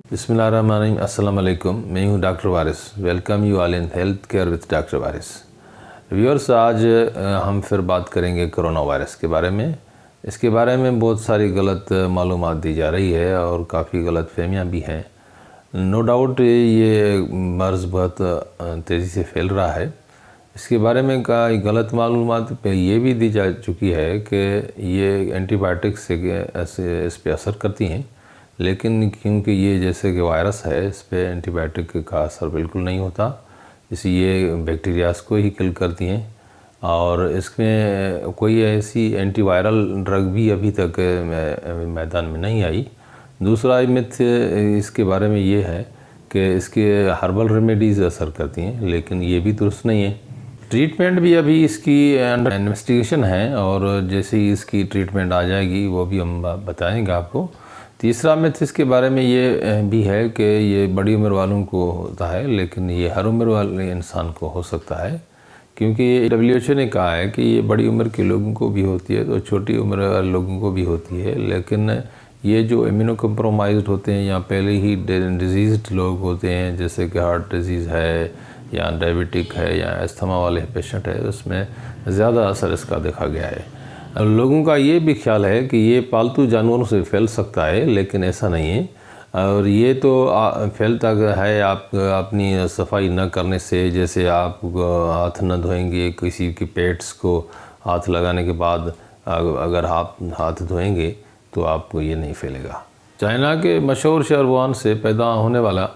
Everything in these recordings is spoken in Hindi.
बिस्मिल्लाहिर्रहमानिर्रहीम। अस्सलाम वालेकुम। मैं हूं doctor Waris. Welcome you all in health care with doctor Waris. Viewers, आज हम फिर बात करेंगे कोरोना वायरस के बारे में। इसके बारे में बहुत सारी गलत मालूमात दी जा रही है और काफ़ी गलत फहमियाँ भी हैं। नो डाउट ये मर्ज़ बहुत तेज़ी से फैल रहा है। इसके बारे में गलत मालूमात पे ये भी दी जा चुकी है कि ये एंटीबायोटिक्स से इस पे असर करती हैं, लेकिन क्योंकि ये जैसे कि वायरस है, इस पे एंटीबायोटिक का असर बिल्कुल नहीं होता। ये बैक्टीरियाज को ही किल करती हैं और इसमें कोई ऐसी एंटीवायरल ड्रग भी अभी तक मैदान में नहीं आई। दूसरा मिथ इसके बारे में ये है कि इसके हर्बल रेमेडीज़ असर करती हैं, लेकिन ये भी दुरुस्त नहीं है। ट्रीटमेंट भी अभी इसकी अंडर इन्वेस्टिगेशन है और जैसे ही इसकी ट्रीटमेंट आ जाएगी वो भी हम बताएंगे आपको। तीसरा मिथ इसके बारे में ये भी है कि ये बड़ी उम्र वालों को होता है, लेकिन ये हर उम्र वाले इंसान को हो सकता है, क्योंकि WHO ने कहा है कि ये बड़ी उम्र के लोगों को भी होती है तो छोटी उम्र वाले लोगों को भी होती है। लेकिन ये जो इम्यूनो कम्प्रोमाइज्ड होते हैं या पहले ही डिजीज़्ड लोग होते हैं, जैसे कि हार्ट डिजीज़ है या डायबिटिक है या अस्थमा वाले पेशेंट है, उसमें ज़्यादा असर इसका देखा गया है। लोगों का ये भी ख्याल है कि ये पालतू जानवरों से फैल सकता है, लेकिन ऐसा नहीं है। और ये तो फैलता है आप अपनी सफाई न करने से। जैसे आप हाथ न धोएंगे, किसी के पेट्स को हाथ लगाने के बाद अगर आप हाथ धोएंगे तो आपको ये नहीं फैलेगा। चाइना के मशहूर शहर वुहान से पैदा होने वाला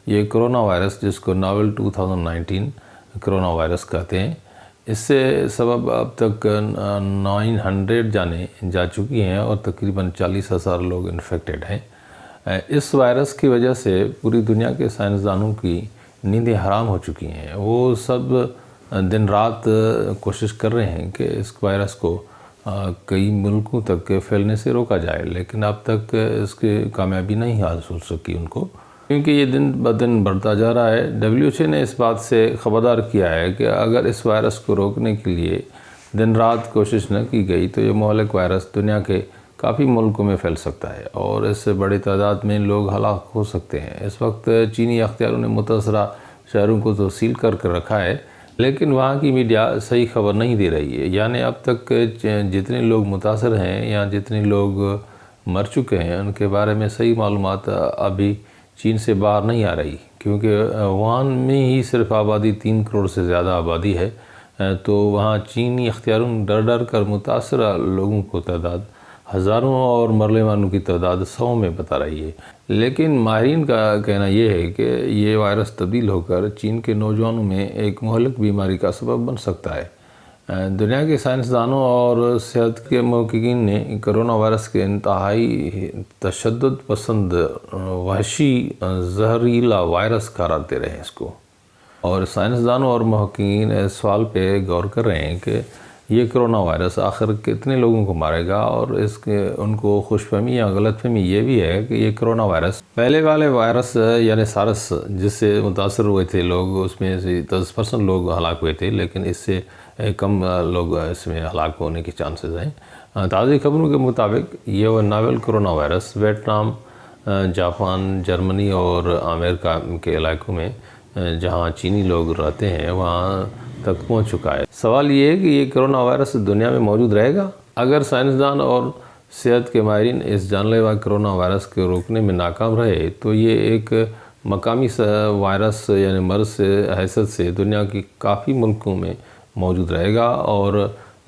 ये कोरोना वायरस, जिसको नोवेल 2019 कोरोना वायरस कहते हैं, इससे सबब अब तक 900 जाने जा चुकी हैं और तकरीबन 40,000 लोग इन्फेक्टेड हैं। इस वायरस की वजह से पूरी दुनिया के साइंसदानों की नींदें हराम हो चुकी हैं। वो सब दिन रात कोशिश कर रहे हैं कि इस वायरस को कई मुल्कों तक फैलने से रोका जाए, लेकिन अब तक इसकी कामयाबी नहीं हासिल हो सकी उनको, क्योंकि ये दिन ब दिन बढ़ता जा रहा है। WHO ने इस बात से ख़बरदार किया है कि अगर इस वायरस को रोकने के लिए दिन रात कोशिश न की गई तो ये मुहलिक वायरस दुनिया के काफ़ी मुल्कों में फैल सकता है और इससे बड़ी तादाद में लोग हलाक हो सकते हैं। इस वक्त चीनी अख्तियारों ने मुतासरा शहरों को तो सील कर रखा है, लेकिन वहाँ की मीडिया सही खबर नहीं दे रही है। यानी अब तक जितने लोग मुतासर हैं या जितने लोग मर चुके हैं उनके बारे में सही मालूमात अभी चीन से बाहर नहीं आ रही, क्योंकि वुहान में ही सिर्फ आबादी 3 करोड़ से ज़्यादा आबादी है। तो वहाँ चीनी अख्तियारों डर डर कर मुतासरा लोगों को तादाद हज़ारों और मरने वालों की तादाद 100 में बता रही है। लेकिन माहिरीन का कहना यह है कि ये वायरस तब्दील होकर चीन के नौजवानों में एक मुहलिक बीमारी का सबब बन सकता है। दुनिया के साइंसदानों और सेहत के महक़क़ीन ने कोरोना वायरस के इंतहाई तशद्दुद पसंद वहशी जहरीला वायरस करार दे रहे हैं इसको। और साइंसदानों और महक़क़ीन इस सवाल पे गौर कर रहे हैं कि ये कोरोना वायरस आखिर कितने लोगों को मारेगा। और इसके उनको खुशफहमी या गलतफहमी ये भी है कि ये कोरोना वायरस पहले वाले वायरस यानी सारस जिससे मुतासर हुए थे लोग, उसमें से 10% लोग हलाक हुए थे, लेकिन इससे कम लोग इसमें हलाक होने के चांसेस हैं। ताज़ी खबरों के मुताबिक ये वो novel corona virus Vietnam, Japan, Germany और अमेरिका के इलाकों में जहाँ चीनी लोग रहते हैं वहाँ तक पहुँच चुका है। सवाल ये है कि ये कोरोना वायरस दुनिया में मौजूद रहेगा। अगर साइंसदान और सेहत के माहिरीन इस जानलेवा कोरोना वायरस को रोकने में नाकाम रहे तो ये एक मकामी वायरस यानी मर्ज़ से हैसियत से दुनिया की काफ़ी मुल्कों में मौजूद रहेगा और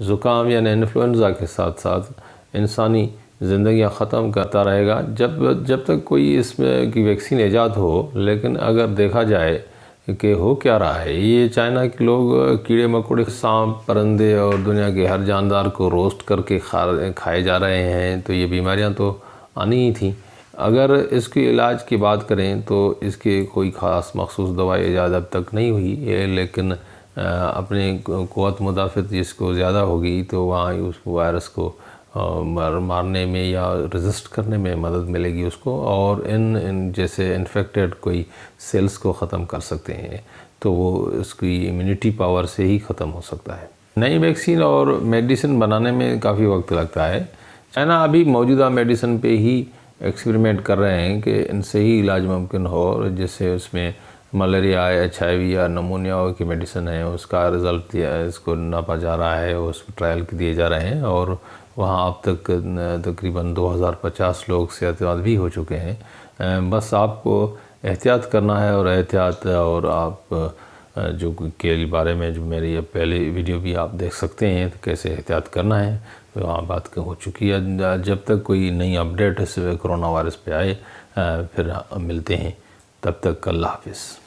ज़ुकाम यानी इन्फ्लुएंज़ा के साथ साथ इंसानी ज़िंदगियां ख़त्म करता रहेगा जब तक कोई इसमें की वैक्सीन ईजाद हो। लेकिन अगर देखा जाए कि हो क्या रहा है, ये चाइना के लोग कीड़े मकोड़े, सांप, परिंदे और दुनिया के हर जानदार को रोस्ट करके खाए जा रहे हैं, तो ये बीमारियां तो आनी ही थी। अगर इसके इलाज की बात करें तो इसकी कोई ख़ास मखसूस दवाई ईजाद अब तक नहीं हुई है, लेकिन अपने क़ुव्वत मुदाफ़त जिसको ज़्यादा होगी तो वहाँ उस वायरस को मारने में या रेजिस्ट करने में मदद मिलेगी उसको, और इन जैसे इन्फेक्टेड कोई सेल्स को ख़त्म कर सकते हैं, तो वो इसकी इम्यूनिटी पावर से ही ख़त्म हो सकता है। नई वैक्सीन और मेडिसिन बनाने में काफ़ी वक्त लगता है। चाइना अभी मौजूदा मेडिसिन पे ही एक्सपेरिमेंट कर रहे हैं कि इनसे ही इलाज मुमकिन हो, और जिससे उसमें मलेरिया, HIV या नमूनिया की मेडिसिन है उसका रिज़ल्ट इसको नापा जा रहा है, उस ट्रायल दिए जा रहे हैं। और वहाँ अब तक तकरीबन 2050 लोग सेहतयाब भी हो चुके हैं। बस आपको एहतियात करना है, और एहतियात और आप जो के बारे में जो मेरी पहले वीडियो भी आप देख सकते हैं तो कैसे एहतियात करना है, तो वहाँ बात हो चुकी है। जब तक कोई नई अपडेट इस कोरोना वायरस पे आए फिर मिलते हैं, तब तक अल्लाह हाफिज़।